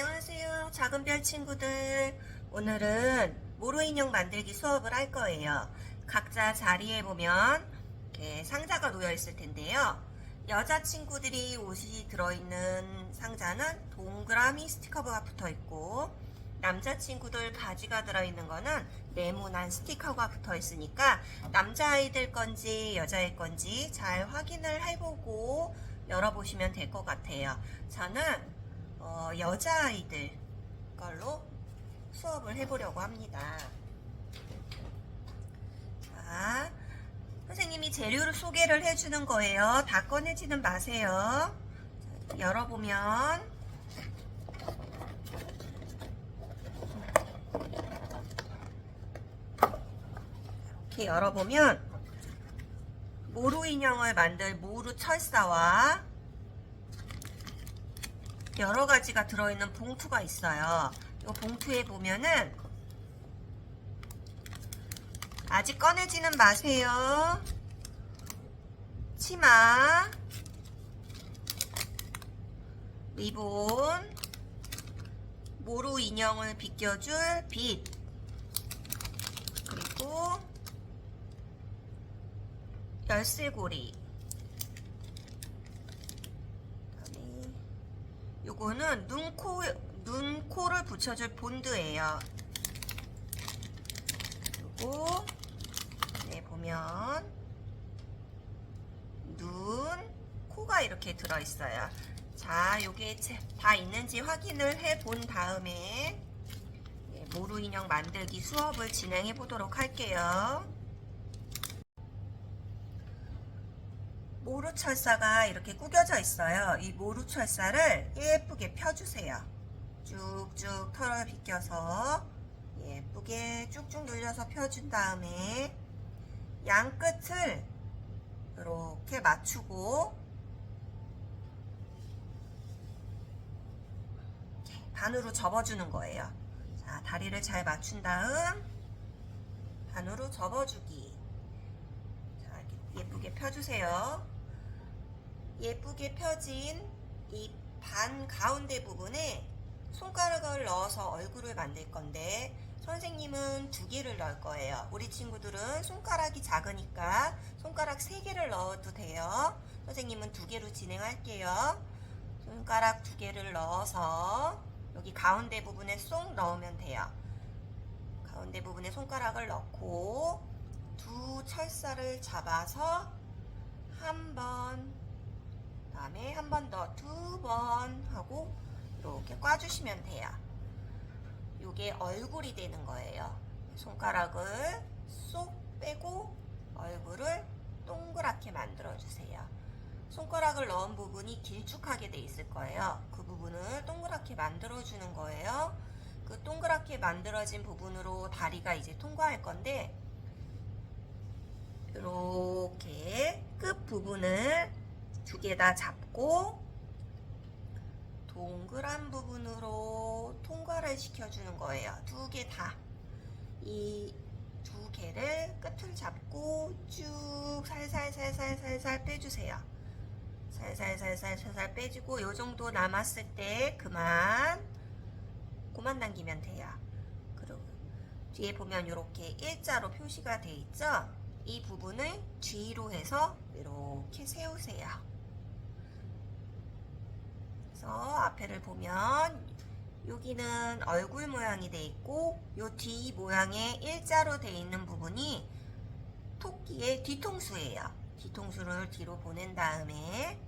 안녕하세요, 작은 별 친구들. 오늘은 모루 인형 만들기 수업을 할 거예요. 각자 자리에 보면 이렇게 상자가 놓여 있을 텐데요. 여자 친구들이 옷이 들어있는 상자는 동그라미 스티커가 붙어 있고, 남자 친구들 바지가 들어있는 거는 네모난 스티커가 붙어 있으니까 남자아이들 건지 여자애 건지 잘 확인을 해보고 열어보시면 될 것 같아요. 저는 여자아이들 걸로 수업을 해보려고 합니다. 자, 선생님이 재료를 소개를 해주는 거예요. 다 꺼내지는 마세요. 자, 열어보면 이렇게 열어보면 모루 인형을 만들 모루 철사와 여러 가지가 들어있는 봉투가 있어요. 이 봉투에 보면은 아직 꺼내지는 마세요. 치마, 리본, 모루 인형을 비껴줄 빗, 그리고 열쇠고리. 요거는 눈, 코를 붙여줄 본드예요. 그리고 네, 보면 눈, 코가 이렇게 들어있어요. 자, 요게 다 있는지 확인을 해 본 다음에 모루 인형 만들기 수업을 진행해 보도록 할게요. 모루 철사가 이렇게 구겨져 있어요. 이 모루 철사를 예쁘게 펴주세요. 쭉쭉 털을 비껴서 예쁘게 쭉쭉 늘려서 펴준 다음에 양 끝을 이렇게 맞추고 반으로 접어주는 거예요. 자, 다리를 잘 맞춘 다음 반으로 접어주기. 자, 이렇게 예쁘게 펴주세요. 예쁘게 펴진 이 반 가운데 부분에 손가락을 넣어서 얼굴을 만들 건데 선생님은 2개를 넣을 거예요. 우리 친구들은 손가락이 작으니까 손가락 3개를 넣어도 돼요. 선생님은 2개로 진행할게요. 손가락 2개를 넣어서 여기 가운데 부분에 쏙 넣으면 돼요. 가운데 부분에 손가락을 넣고 두 철사를 잡아서 한 번, 다음에 한 번 더 2번 하고 이렇게 꽈주시면 돼요. 요게 얼굴이 되는 거예요. 손가락을 쏙 빼고 얼굴을 동그랗게 만들어 주세요. 손가락을 넣은 부분이 길쭉하게 돼 있을 거예요. 그 부분을 동그랗게 만들어 주는 거예요. 그 동그랗게 만들어진 부분으로 다리가 이제 통과할 건데 이렇게 끝 부분을 2개 다 잡고 동그란 부분으로 통과를 시켜주는 거예요. 2개 다. 이 2개를 끝을 잡고 쭉 살살살살살살 빼주세요. 살살살살살살 빼주고 요 정도 남았을 때 그만 남기면 돼요. 그리고 뒤에 보면 이렇게 일자로 표시가 돼 있죠? 이 부분을 뒤로 해서 이렇게 세우세요. 그래서 앞에를 보면 여기는 얼굴 모양이 돼 있고 요 뒤 모양의 일자로 돼 있는 부분이 토끼의 뒤통수예요. 뒤통수를 뒤로 보낸 다음에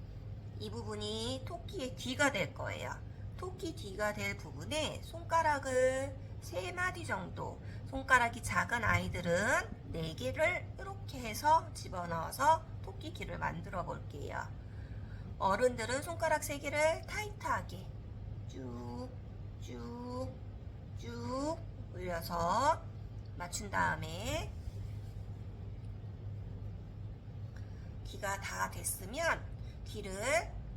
이 부분이 토끼의 뒤가 될 거예요. 토끼 뒤가 될 부분에 손가락을 3마디 정도, 손가락이 작은 아이들은 4개를 이렇게 해서 집어넣어서 토끼 귀를 만들어 볼게요. 어른들은 손가락 3개를 타이트하게 쭉 올려서 맞춘 다음에 귀가 다 됐으면 귀를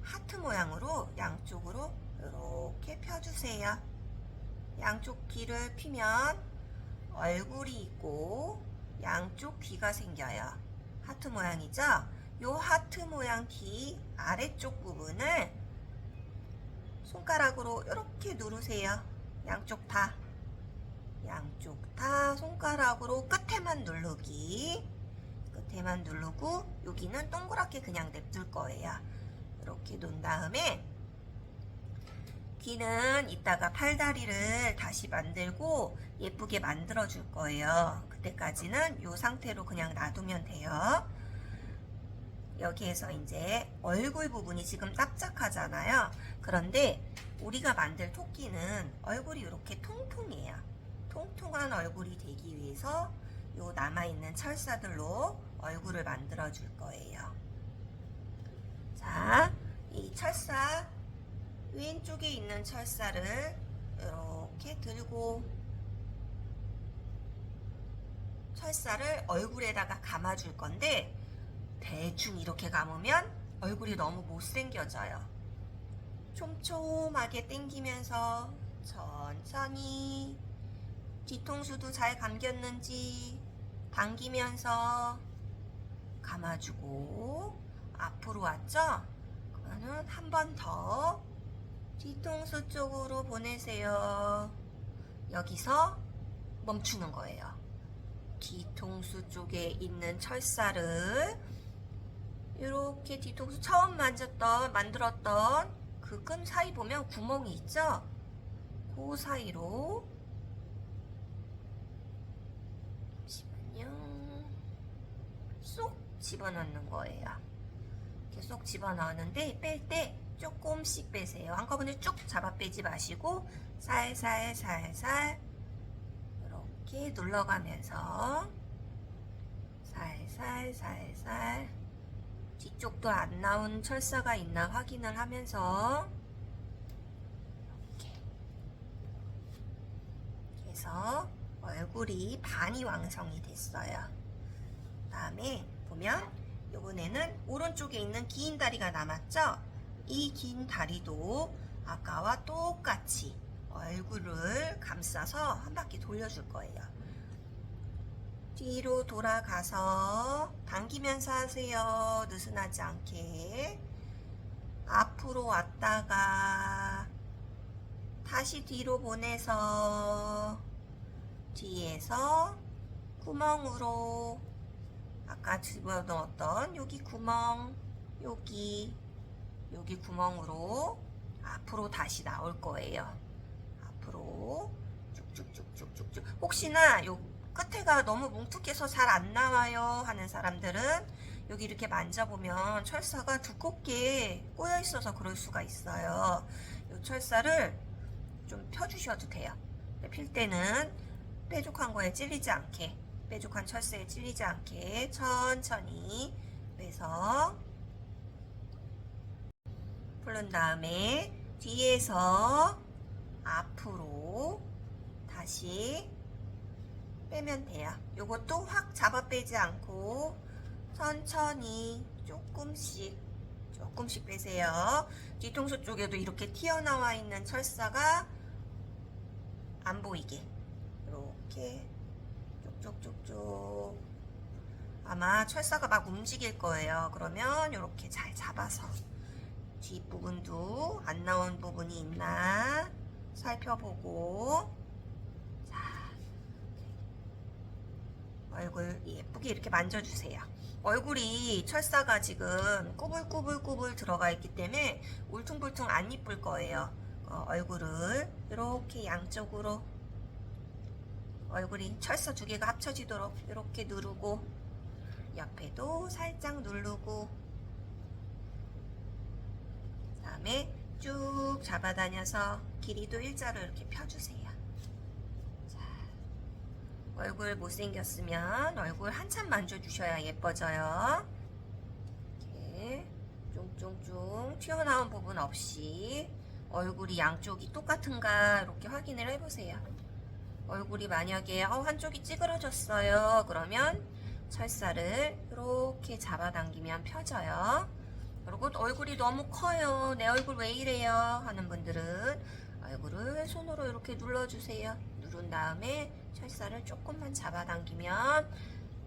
하트 모양으로 양쪽으로 이렇게 펴주세요. 양쪽 귀를 피면 얼굴이 있고 양쪽 귀가 생겨요. 하트 모양이죠? 요 하트 모양 귀 아래쪽 부분을 손가락으로 이렇게 누르세요. 양쪽 다 손가락으로 끝에만 누르기. 끝에만 누르고 여기는 동그랗게 그냥 냅둘 거예요. 이렇게 놓은 다음에 귀는 이따가 팔다리를 다시 만들고 예쁘게 만들어 줄 거예요. 그때까지는 이 상태로 그냥 놔두면 돼요. 여기에서 이제 얼굴 부분이 지금 납작하잖아요. 그런데 우리가 만들 토끼는 얼굴이 이렇게 통통해요. 통통한 얼굴이 되기 위해서 요 남아있는 철사들로 얼굴을 만들어 줄 거예요. 자, 이 철사 왼쪽에 있는 철사를 이렇게 들고 철사를 얼굴에다가 감아 줄 건데 대충 이렇게 감으면 얼굴이 너무 못생겨져요. 촘촘하게 당기면서 천천히 뒤통수도 잘 감겼는지 당기면서 감아주고 앞으로 왔죠? 그러면 한 번 더 뒤통수 쪽으로 보내세요. 여기서 멈추는 거예요. 뒤통수 쪽에 있는 철사를 이렇게 뒤통수 처음 만들었던 그 끈 사이 보면 구멍이 있죠? 그 사이로 잠시만요. 쏙 집어넣는 거예요. 이렇게 쏙 집어넣는데 뺄 때 조금씩 빼세요. 한꺼번에 쭉 잡아 빼지 마시고 살살 이렇게 눌러가면서 살살 뒤쪽도 안 나온 철사가 있나 확인을 하면서 이렇게 해서 얼굴이 반이 완성이 됐어요. 다음에 보면 이번에는 오른쪽에 있는 긴 다리가 남았죠? 이 긴 다리도 아까와 똑같이 얼굴을 감싸서 한 바퀴 돌려줄 거예요. 뒤로 돌아가서 당기면서 하세요. 느슨하지 않게. 앞으로 왔다가 다시 뒤로 보내서 뒤에서 구멍으로 아까 집어넣었던 여기 구멍, 여기 구멍으로 앞으로 다시 나올 거예요. 앞으로 쭉쭉쭉쭉쭉쭉. 혹시나 요 끝에가 너무 뭉툭해서 잘 안 나와요 하는 사람들은 여기 이렇게 만져보면 철사가 두껍게 꼬여 있어서 그럴 수가 있어요. 요 철사를 좀 펴주셔도 돼요. 필 때는 뾰족한 거에 찔리지 않게, 뾰족한 철사에 찔리지 않게 천천히 빼서 풀은 다음에 뒤에서 앞으로 다시 빼면 돼요. 요것도 확 잡아 빼지 않고 천천히 조금씩 빼세요. 뒤통수 쪽에도 이렇게 튀어나와 있는 철사가 안 보이게 이렇게 쪽쪽쪽쪽. 아마 철사가 막 움직일 거예요. 그러면 이렇게 잘 잡아서 뒷부분도 안 나온 부분이 있나 살펴보고, 자, 얼굴 예쁘게 이렇게 만져주세요. 얼굴이 철사가 지금 꾸불꾸불 들어가 있기 때문에 울퉁불퉁 안 이쁠 거예요. 얼굴을 이렇게 양쪽으로 얼굴이 철사 두 개가 합쳐지도록 이렇게 누르고 옆에도 살짝 누르고 다음에 쭉 잡아다녀서 길이도 일자로 이렇게 펴주세요. 자, 얼굴 못생겼으면 얼굴 한참 만져주셔야 예뻐져요. 이렇게 쫑쫑쫑 튀어나온 부분 없이 얼굴이 양쪽이 똑같은가 이렇게 확인을 해보세요. 얼굴이 만약에 한쪽이 찌그러졌어요. 그러면 철사를 이렇게 잡아당기면 펴져요. 그리고 얼굴이 너무 커요. 내 얼굴 왜 이래요? 하는 분들은 얼굴을 손으로 이렇게 눌러주세요. 누른 다음에 철사를 조금만 잡아당기면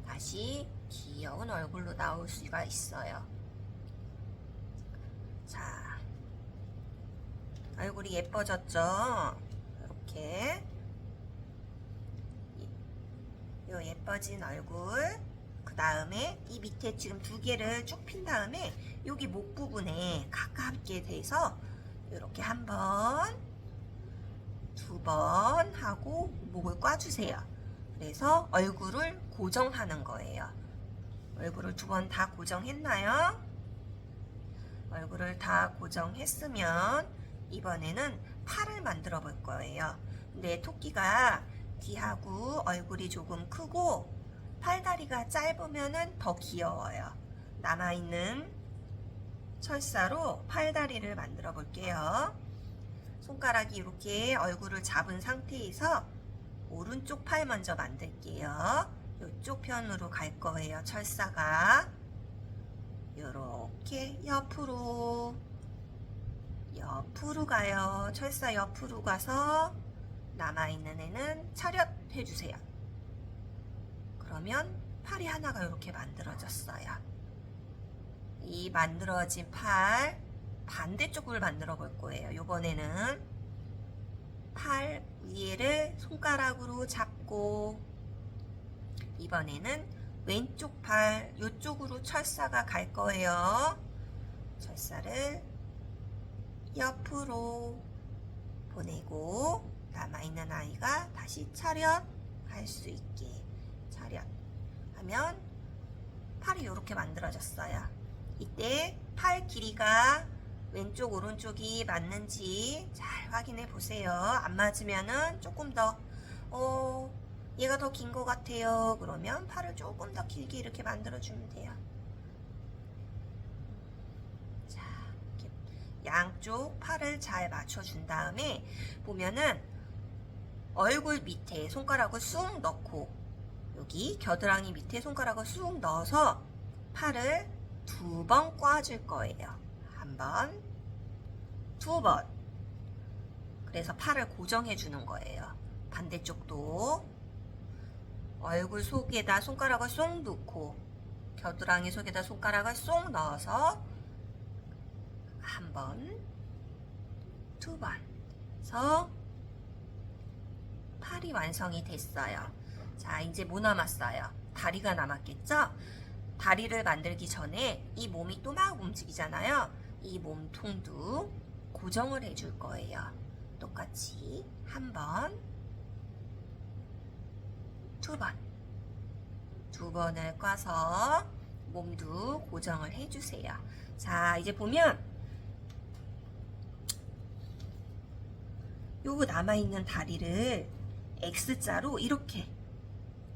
다시 귀여운 얼굴로 나올 수가 있어요. 자, 얼굴이 예뻐졌죠? 이렇게 요 예뻐진 얼굴, 그 다음에 이 밑에 지금 두 개를 쭉 핀 다음에 여기 목 부분에 가깝게 돼서 이렇게 한 번, 두 번 하고 목을 꽈주세요. 그래서 얼굴을 고정하는 거예요. 얼굴을 두 번 다 고정했나요? 얼굴을 다 고정했으면 이번에는 팔을 만들어 볼 거예요. 근데 토끼가 귀하고 얼굴이 조금 크고 팔다리가 짧으면 더 귀여워요. 남아있는 철사로 팔다리를 만들어 볼게요. 손가락이 이렇게 얼굴을 잡은 상태에서 오른쪽 팔 먼저 만들게요. 이쪽 편으로 갈 거예요. 철사가 이렇게 옆으로 가요. 철사 옆으로 가서 남아있는 애는 차렷 해주세요. 그러면 팔이 하나가 이렇게 만들어졌어요. 이 만들어진 팔 반대쪽을 만들어 볼 거예요. 이번에는 팔 위에를 손가락으로 잡고 이번에는 왼쪽 팔 이쪽으로 철사가 갈 거예요. 철사를 옆으로 보내고 남아있는 아이가 다시 차렷 할 수 있게 차렷 하면 팔이 이렇게 만들어졌어요. 이때 팔 길이가 왼쪽 오른쪽이 맞는지 잘 확인해 보세요. 안 맞으면은 조금 더 얘가 더 긴 것 같아요. 그러면 팔을 조금 더 길게 이렇게 만들어 주면 돼요. 자, 이렇게 양쪽 팔을 잘 맞춰 준 다음에 보면은 얼굴 밑에 손가락을 쑥 넣고 여기 겨드랑이 밑에 손가락을 쑥 넣어서 팔을 두 번 꽈줄 거예요. 한 번, 두 번. 그래서 팔을 고정해 주는 거예요. 반대쪽도 얼굴 속에다 손가락을 쏙 넣고 겨드랑이 속에다 손가락을 쏙 넣어서 한 번, 두 번 해서 팔이 완성이 됐어요. 자, 이제 뭐 남았어요? 다리가 남았겠죠? 다리를 만들기 전에 이 몸이 또 막 움직이잖아요. 이 몸통도 고정을 해줄 거예요. 똑같이 한 번, 두 번, 두 번을 꽈서 몸도 고정을 해주세요. 자, 이제 보면 요 남아있는 다리를 X자로 이렇게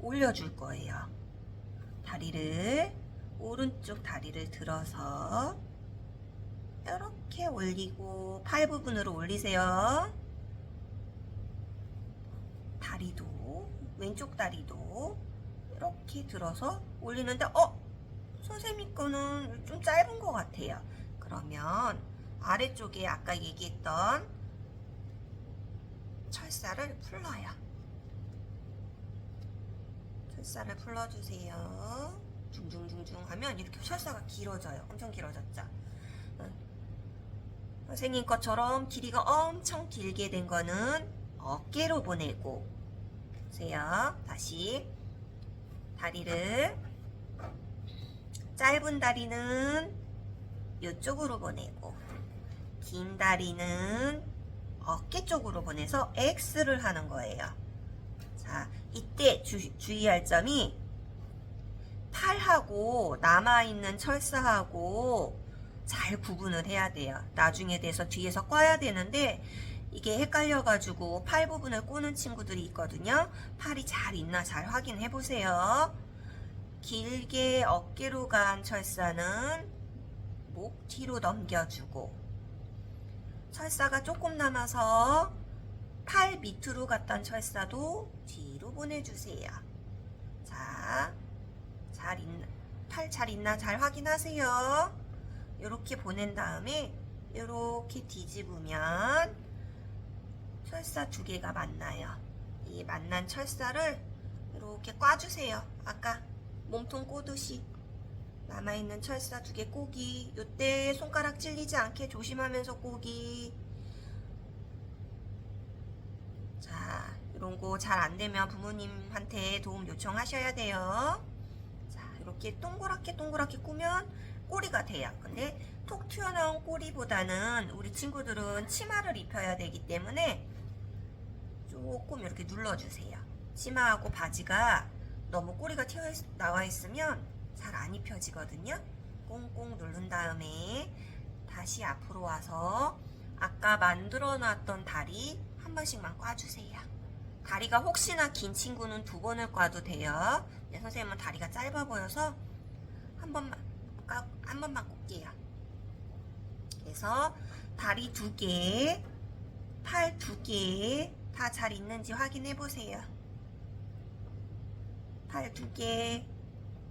올려줄 거예요. 다리를 오른쪽 다리를 들어서 이렇게 올리고 팔 부분으로 올리세요. 다리도 왼쪽 다리도 이렇게 들어서 올리는데 선생님 거는 좀 짧은 것 같아요. 그러면 아래쪽에 아까 얘기했던 철사를 풀러요. 철사를 풀러주세요. 둥둥둥둥 하면 이렇게 철사가 길어져요. 엄청 길어졌죠? 선생님 것처럼 길이가 엄청 길게 된 거는 어깨로 보내고 보세요. 다시 다리를 짧은 다리는 이쪽으로 보내고 긴 다리는 어깨 쪽으로 보내서 X를 하는 거예요. 자, 이때 주의할 점이 팔하고 남아있는 철사하고 잘 구분을 해야 돼요. 나중에 돼서 뒤에서 꽈야 되는데 이게 헷갈려가지고 팔 부분을 꼬는 친구들이 있거든요. 팔이 잘 있나 잘 확인해 보세요. 길게 어깨로 간 철사는 목 뒤로 넘겨주고 철사가 조금 남아서 팔 밑으로 갔던 철사도 뒤로 보내주세요. 자, 팔 잘 있나 잘 확인하세요. 이렇게 보낸 다음에 이렇게 뒤집으면 철사 두 개가 만나요. 이 만난 철사를 이렇게 꽈주세요. 아까 몸통 꼬듯이 남아있는 철사 두 개 꼬기. 이때 손가락 찔리지 않게 조심하면서 꼬기. 요거 잘 안 되면 부모님한테 도움 요청하셔야 돼요. 자, 이렇게 동그랗게 꾸면 꼬리가 돼요. 근데 톡 튀어나온 꼬리보다는 우리 친구들은 치마를 입혀야 되기 때문에 조금 이렇게 눌러주세요. 치마하고 바지가 너무 꼬리가 튀어나와 있으면 잘 안 입혀지거든요. 꽁꽁 누른 다음에 다시 앞으로 와서 아까 만들어 놨던 다리 한 번씩만 꽈주세요. 다리가 혹시나 긴 친구는 2번을 꽈도 돼요. 근데 선생님은 다리가 짧아 보여서 한 번만 꽂게요. 그래서 다리 2개, 팔 2개 다 잘 있는지 확인해 보세요. 팔 2개,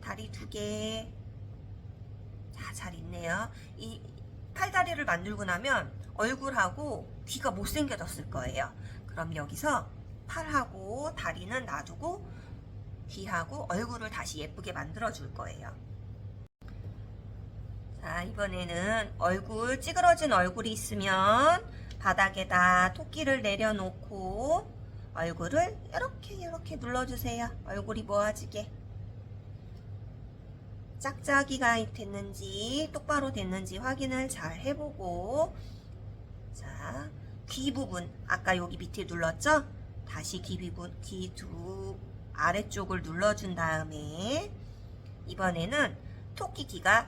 다리 2개 다 잘 있네요. 이 팔다리를 만들고 나면 얼굴하고 귀가 못생겨졌을 거예요. 그럼 여기서 팔하고 다리는 놔두고 귀하고 얼굴을 다시 예쁘게 만들어 줄 거예요. 자, 이번에는 얼굴, 찌그러진 얼굴이 있으면 바닥에다 토끼를 내려놓고 얼굴을 이렇게 눌러주세요. 얼굴이 모아지게. 짝짝이가 됐는지 똑바로 됐는지 확인을 잘 해보고, 자, 귀 부분 아까 여기 밑에 눌렀죠? 다시 귀 아래쪽을 눌러준 다음에 이번에는 토끼 귀가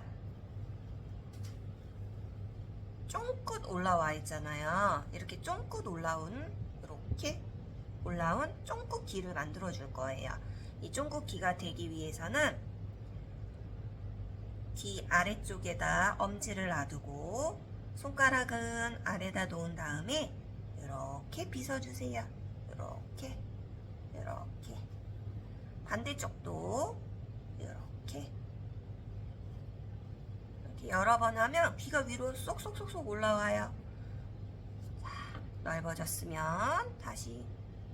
쫑긋 올라와 있잖아요. 이렇게 쫑긋 올라온 쫑긋 귀를 만들어 줄 거예요. 이 쫑긋 귀가 되기 위해서는 귀 아래쪽에다 엄지를 놔두고 손가락은 아래다 놓은 다음에 이렇게 빗어주세요. 이렇게 반대쪽도 이렇게 여러 번 하면 귀가 위로 쏙쏙쏙 올라와요. 자, 넓어졌으면 다시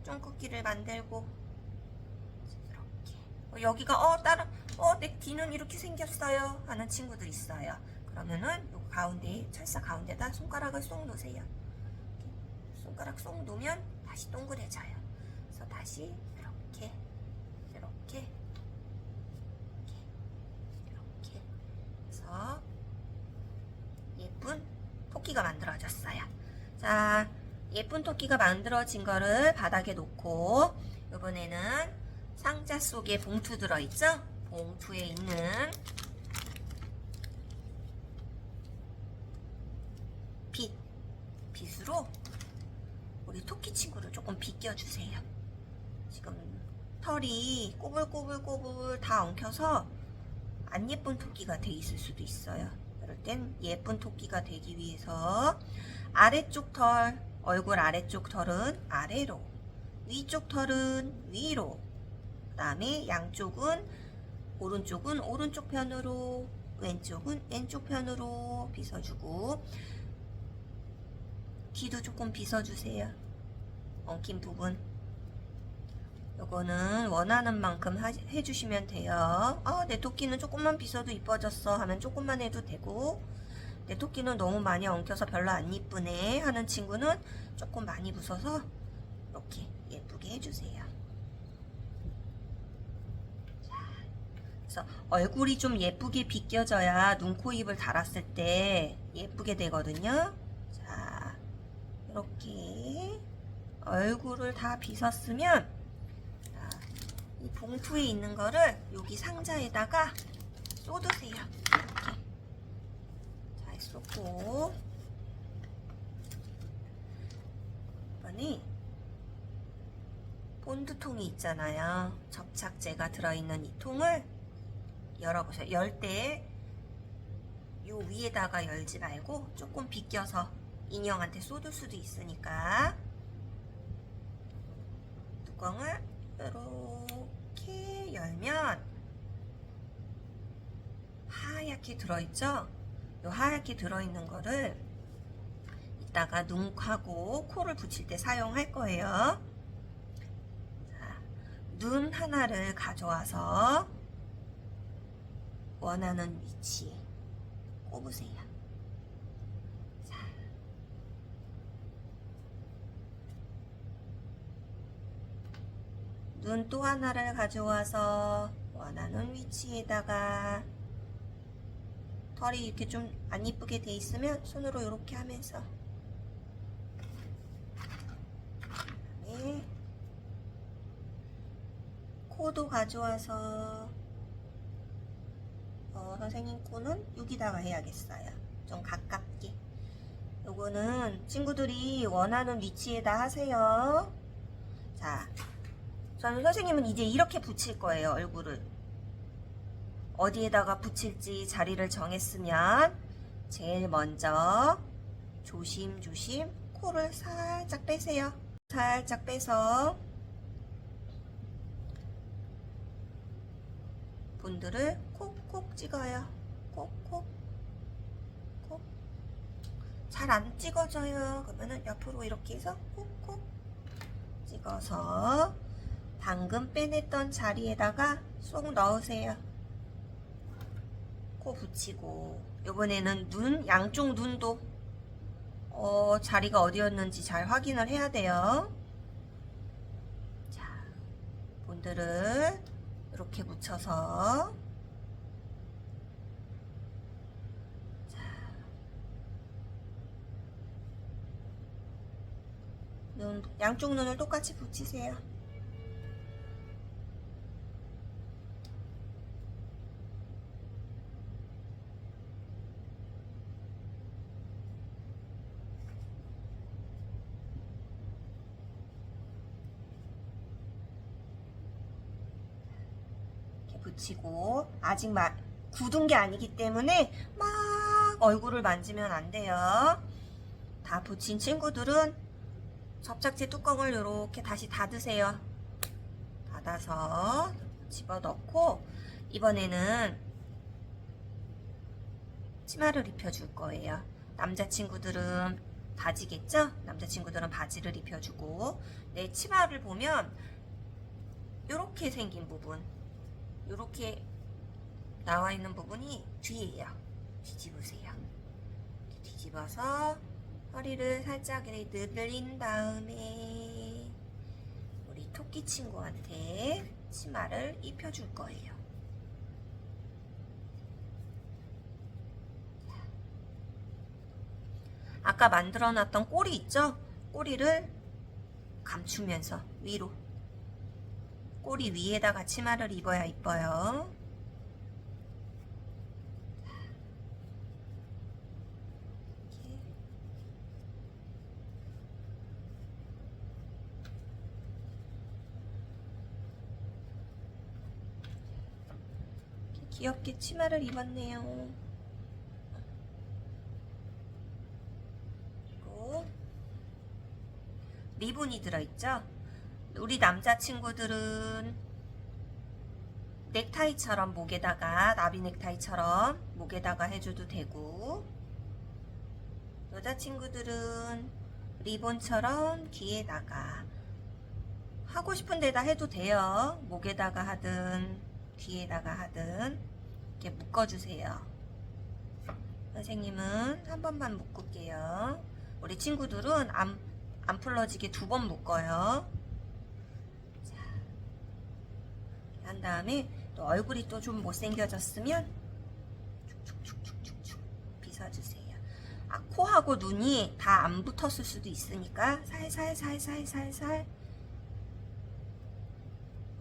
쫑긋귀를 만들고 이렇게 여기가 내 귀는 이렇게 생겼어요 하는 친구들 있어요. 그러면은 요 가운데 철사 가운데다 손가락을 쏙 놓으세요. 손가락 쏙 놓으면 다시 동그래져요. 그래서 다시 이렇게 해서 예쁜 토끼가 만들어졌어요. 자, 예쁜 토끼가 만들어진 거를 바닥에 놓고 이번에는 상자 속에 봉투 들어있죠? 봉투에 있는 빗으로 우리 토끼 친구를 조금 빗겨주세요. 지금 털이 꼬불꼬불 다 엉켜서 안 예쁜 토끼가 돼 있을 수도 있어요. 그럴 땐 예쁜 토끼가 되기 위해서 아래쪽 털, 얼굴 아래쪽 털은 아래로, 위쪽 털은 위로, 그 다음에 양쪽은 오른쪽은 오른쪽 편으로, 왼쪽은 왼쪽 편으로 빗어주고 귀도 조금 빗어주세요. 엉킨 부분 요거는 원하는 만큼 해주시면 돼요. 내 토끼는 조금만 빗어도 이뻐졌어 하면 조금만 해도 되고, 내 토끼는 너무 많이 엉켜서 별로 안 이쁘네 하는 친구는 조금 많이 붓어서 이렇게 예쁘게 해주세요. 자, 그래서 얼굴이 좀 예쁘게 빗겨져야 눈, 코, 입을 달았을 때 예쁘게 되거든요. 자, 이렇게 얼굴을 다 빗었으면 이 봉투에 있는 거를 여기 상자에다가 쏟으세요. 이렇게 잘 쏟고, 이번에 본드통이 있잖아요. 접착제가 들어있는 이 통을 열어보세요. 열 때 요 위에다가 열지 말고 조금 비껴서 인형한테 쏟을 수도 있으니까 뚜껑을 이렇게 열면 하얗게 들어있죠? 요 하얗게 들어있는 거를 이따가 눈하고 코를 붙일 때 사용할 거예요. 자, 눈 하나를 가져와서 원하는 위치에 꼽으세요. 눈 또 하나를 가져와서 원하는 위치에다가 털이 이렇게 좀 안 이쁘게 돼 있으면 손으로 이렇게 하면서 그다음에 코도 가져와서 선생님 코는 여기다가 해야겠어요. 좀 가깝게. 요거는 친구들이 원하는 위치에다 하세요. 자, 저는 선생님은 이제 이렇게 붙일 거예요. 얼굴을 어디에다가 붙일지 자리를 정했으면 제일 먼저 조심조심 코를 살짝 빼세요. 살짝 빼서 분들을 콕콕 찍어요. 콕콕 콕. 잘 안 찍어져요. 그러면은 옆으로 이렇게 해서 콕콕 찍어서 방금 빼냈던 자리에다가 쏙 넣으세요. 코 붙이고 이번에는 눈, 양쪽 눈도 자리가 어디였는지 잘 확인을 해야 돼요. 자, 본드를 이렇게 붙여서 자, 양쪽 눈을 똑같이 붙이세요. 붙이고 아직 굳은 게 아니기 때문에 막 얼굴을 만지면 안 돼요. 다 붙인 친구들은 접착제 뚜껑을 이렇게 다시 닫으세요. 닫아서 집어넣고 이번에는 치마를 입혀줄 거예요. 남자친구들은 바지겠죠? 남자친구들은 바지를 입혀주고 내 치마를 보면 이렇게 생긴 부분, 이렇게 나와 있는 부분이 뒤에요. 뒤집으세요. 뒤집어서 허리를 살짝 늘린 다음에 우리 토끼 친구한테 치마를 입혀줄 거예요. 아까 만들어놨던 꼬리 있죠? 꼬리를 감추면서 위로, 꼬리 위에다가 치마를 입어야 이뻐요. 이렇게 귀엽게 치마를 입었네요. 그리고 리본이 들어있죠? 우리 남자친구들은 넥타이처럼 목에다가, 나비 넥타이처럼 목에다가 해줘도 되고, 여자친구들은 리본처럼 귀에다가 하고 싶은 데다 해도 돼요. 목에다가 하든 귀에다가 하든 이렇게 묶어주세요. 선생님은 한 번만 묶을게요. 우리 친구들은 안 풀러지게 2번 묶어요. 한 다음에 또 얼굴이 또 좀 못생겨졌으면 축축축축축축 빗어주세요. 코하고 눈이 다 안 붙었을 수도 있으니까 살살살살살살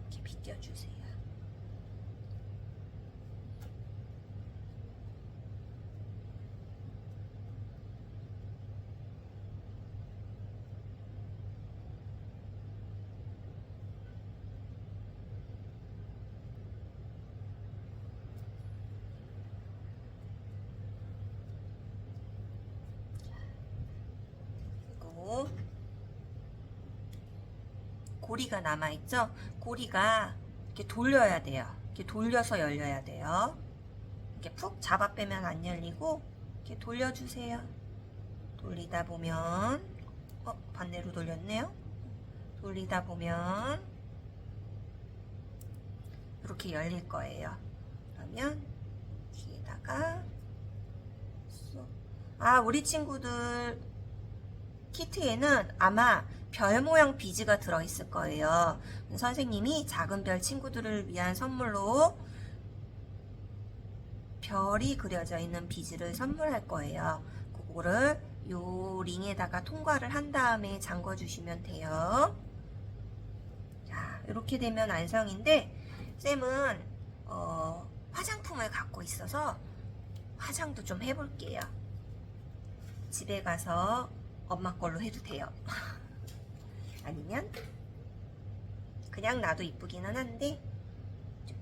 이렇게 빗겨주세요. 고리가 남아있죠? 고리가 이렇게 돌려야 돼요. 이렇게 돌려서 열려야 돼요. 이렇게 푹 잡아 빼면 안 열리고 이렇게 돌려주세요. 돌리다 보면 반대로 돌렸네요. 돌리다 보면 이렇게 열릴 거예요. 그러면 뒤에다가 우리 친구들 키트에는 아마 별 모양 비즈가 들어있을 거예요. 선생님이 작은 별 친구들을 위한 선물로 별이 그려져 있는 비즈를 선물할 거예요. 그거를 요 링에다가 통과를 한 다음에 잠궈 주시면 돼요. 자, 이렇게 되면 완성인데 쌤은 화장품을 갖고 있어서 화장도 좀 해볼게요. 집에 가서 엄마 걸로 해도 돼요. 아니면 그냥 놔도 이쁘기는 한데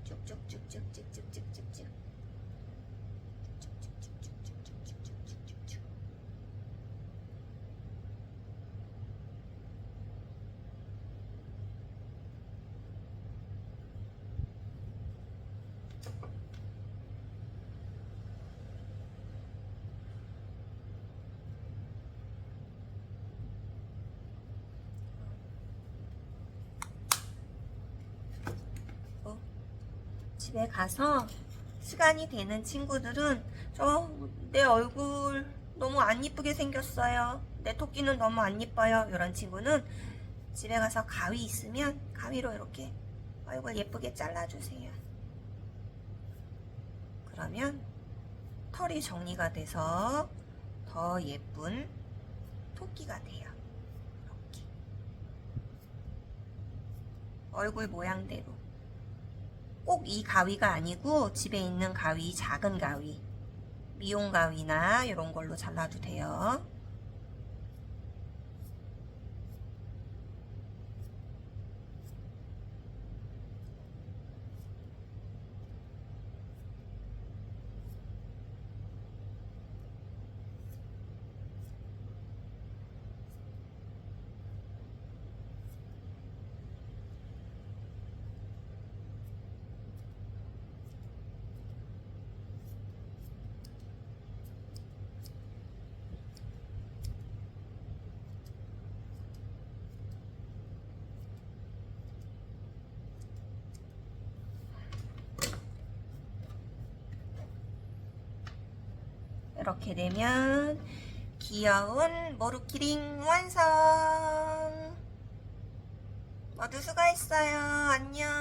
쭉쭉쭉쭉쭉쭉쭉쭉쭉쭉 집에 가서 시간이 되는 친구들은 내 얼굴 너무 안 이쁘게 생겼어요. 내 토끼는 너무 안 이뻐요. 이런 친구는 집에 가서 가위 있으면 가위로 이렇게 얼굴 예쁘게 잘라주세요. 그러면 털이 정리가 돼서 더 예쁜 토끼가 돼요. 이렇게 얼굴 모양대로. 꼭 이 가위가 아니고 집에 있는 가위, 작은 가위, 미용 가위나 이런 걸로 잘라도 돼요. 이렇게 되면 귀여운 모루키링 완성! 모두 수고했어요. 안녕.